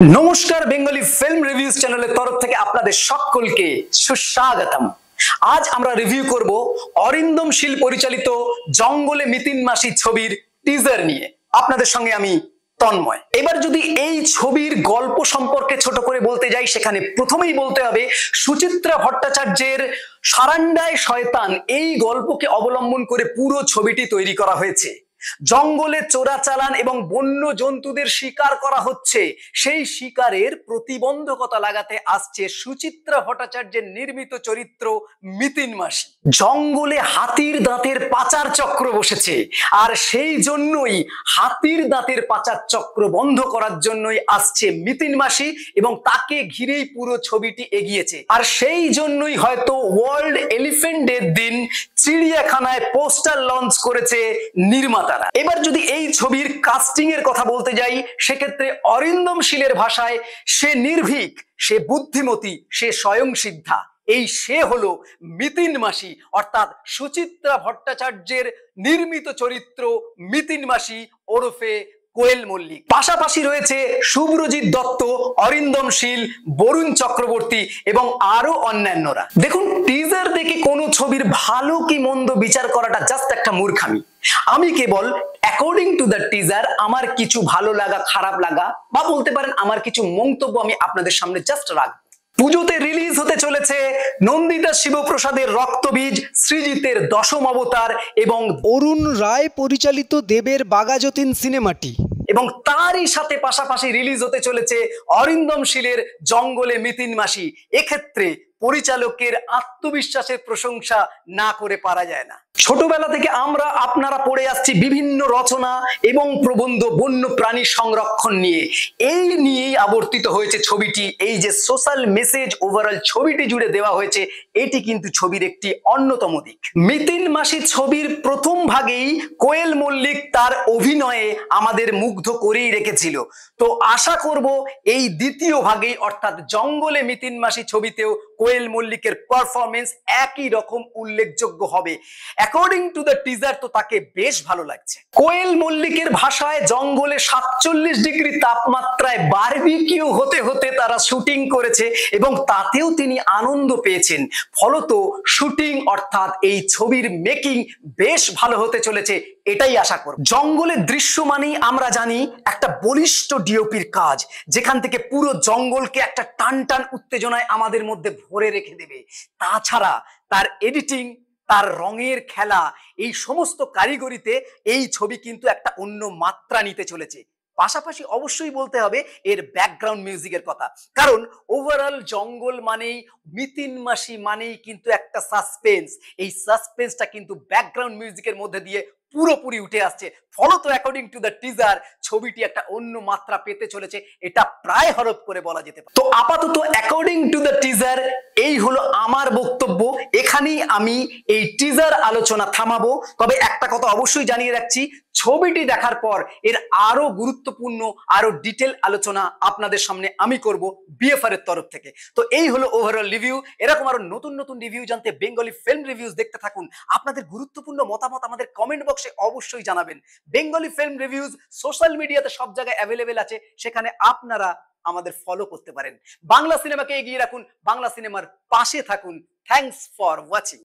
नमस्कार Bengali film reviews channel तरफ থেকে আপনাদের সকলকে সুস্বাগতম। আজ আমরা রিভিউ করব অরিন্দম শীল পরিচালিত জঙ্গলে মিতিন মাসি ছবির টিজার নিয়ে। আপনাদের সঙ্গে আমি তন্ময়। এবার যদি এই ছবির গল্প সম্পর্কে ছোট করে বলতে যাই, সেখানে প্রথমেই বলতে হবে সুচিত্রা ভট্টাচার্যের সারান্ডায় শয়তান এই গল্পকে অবলম্বন করে পুরো ছবিটি তৈরি করা হয়েছে। জঙ্গলে চোরাচালান এবং বন্য জন্তুদের শিকার করা হচ্ছে, সেই শিকারের প্রতিবন্ধকতা লাগাতে আসছে সুচিত্রা ভট্টাচার্যের নির্মিত চরিত্র মিতিন মাসি। জঙ্গলে হাতির দাঁতের পাচার চক্র বসেছে, আর সেই জন্যই হাতির দাঁতের পাচার চক্র বন্ধ করার জন্যই আসছে মিতিন মাসি এবং তাকে ঘিরেই পুরো ছবিটি এগিয়েছে। আর সেই জন্যই হয়তো ওয়ার্ল্ড এলিফ্যান্ট ডের দিন চিড়িয়াখানায় পোস্টার লঞ্চ করেছে নির্মাতা। এবার যদি এই ছবির কাস্টিং এর কথা বলতে যাই, সেক্ষেত্রে অরিন্দম শীলের ভাষায় সে নির্ভীক, সে বুদ্ধিমতী, সে স্বয়ং সিদ্ধা। এই সে হলো মিতিন মাসি, অর্থাৎ সুচিত্রা ভট্টাচার্যের নির্মিত চরিত্র মিতিন মাসি ওরফে কোয়েল মল্লিক। পাশাপাশি রয়েছে শুভ্রজিৎ দত্ত, অরিন্দম শীল, বরুণ চক্রবর্তী এবং আরো অন্যান্যরা। দেখুন, টিজার দেখে কোনো ছবির ভালো কি মন্দ বিচার করাটা জাস্ট একটা মূর্খামি। আমি কেবল অ্যাকর্ডিং টু দ্য টিজার আমার কিছু ভালো লাগা, খারাপ লাগা বা বলতে পারেন আমার কিছু মন্তব্য আমি আপনাদের সামনে জাস্ট রাখবো। পুজোতে রিলিজ হতে চলেছে নন্দিতা শিবপ্রসাদের রক্তবীজ, সৃজিতের দশম অবতার এবং অরুণ রায় পরিচালিত দেবের বাঘাযতীন সিনেমাটি, এবং তারই সাথে পাশাপাশি রিলিজ হতে চলেছে অরিন্দম শীলের জঙ্গলে মিতিন মাসি। এক্ষেত্রে পরিচালকের আত্মবিশ্বাসের প্রশংসা না করে পারা যায় না। ছোটবেলা থেকে আপনারা পড়ে আসছি বিভিন্ন রচনা এবং প্রবন্ধ বন্য প্রাণী সংরক্ষণ নিয়ে। এই নিয়েই আবর্তিত হয়েছে ছবিটি। এই যে সোশ্যাল মেসেজ ওভারঅল ছবিটি জুড়ে দেওয়া হয়েছে, এটি কিন্তু ছবির একটি অন্যতম দিক। মিতিন মাসি ছবির প্রথম ভাগেই কোয়েল মল্লিক তার অভিনয়ে আমাদের মুগ্ধ করেই রেখেছিল। তো আশা করব এই দ্বিতীয় ভাগেই অর্থাৎ জঙ্গলে মিতিন মাসি ছবিতেও কোয়েল মল্লিকের পারফরমেন্স একই রকম উল্লেখযোগ্য হবে। অ্যাকর্ডিং টু দ্য টিজার তো তাকে বেশ ভালো লাগছে। কোয়েল মল্লিকের ভাষায় জঙ্গলে 47 ডিগ্রি তাপমাত্রায় বারবিকিউ হতে হতে তারা শুটিং করেছে এবং তাতেও তিনি আনন্দ পেয়েছেন। ফলত শুটিং অর্থাৎ এই ছবির মেকিং বেশ ভালো হতে চলেছে, এটাই আশা করব। জঙ্গলের দৃশ্য মানেই আমরা জানি একটা বলিষ্ঠ ডিওপির কাজ, যেখান থেকে পুরো জঙ্গলকে একটা টান টান উত্তেজনায় আমাদের মধ্যে ভরে রেখে দেবে। তাছাড়া তার এডিটিং, তার রঙের খেলা, এই সমস্ত কারিগরিতে এই ছবি কিন্তু একটা অন্য মাত্রা নিতে চলেছে। পাশাপাশি অবশ্যই বলতে হবে এর ব্যাকগ্রাউন্ড মিউজিকের কথা, কারণ ওভারঅল জঙ্গল মানেই, মিতিন মাসি মানেই কিন্তু একটা সাসপেন্স। এই সাসপেন্সটা কিন্তু ব্যাকগ্রাউন্ড মিউজিকের মধ্যে দিয়ে পুরোপুরি উঠে আসছে। ফলত অ্যাকর্ডিং টু দ্য টিজার ছবিটি একটা অন্য মাত্রা পেতে চলেছে, এটা প্রায় হরফ করে বলা যেতে পারে। তো আপাতত অ্যাকর্ডিং টু দ্য টিজার এই হলো আমার বক্তব্য। এখানেই আমি এই টিজার আলোচনা থামাবো। তবে একটা কথা অবশ্যই জানিয়ে রাখছি, ছবিটি দেখার পর এর আরো গুরুত্বপূর্ণ, আরো ডিটেল আলোচনা আপনাদের সামনে আমি করব বিএফআর এর তরফ থেকে। তো এই হলো ওভারঅল রিভিউ। এরকম আরো নতুন নতুন রিভিউ জানতে বেঙ্গলি ফিল্ম রিভিউজ দেখতে থাকুন। আপনাদের গুরুত্বপূর্ণ মতামত আমাদের কমেন্ট বক্সে অবশ্যই জানাবেন। বেঙ্গলি ফিল্ম রিভিউজ সোশ্যাল মিডিয়াতে সব জায়গায় অ্যাভেলেবেল আছে, সেখানে আপনারা আমাদের ফলো করতে পারেন। বাংলা সিনেমাকে এগিয়ে রাখুন, বাংলা সিনেমার পাশে থাকুন। Thanks for watching.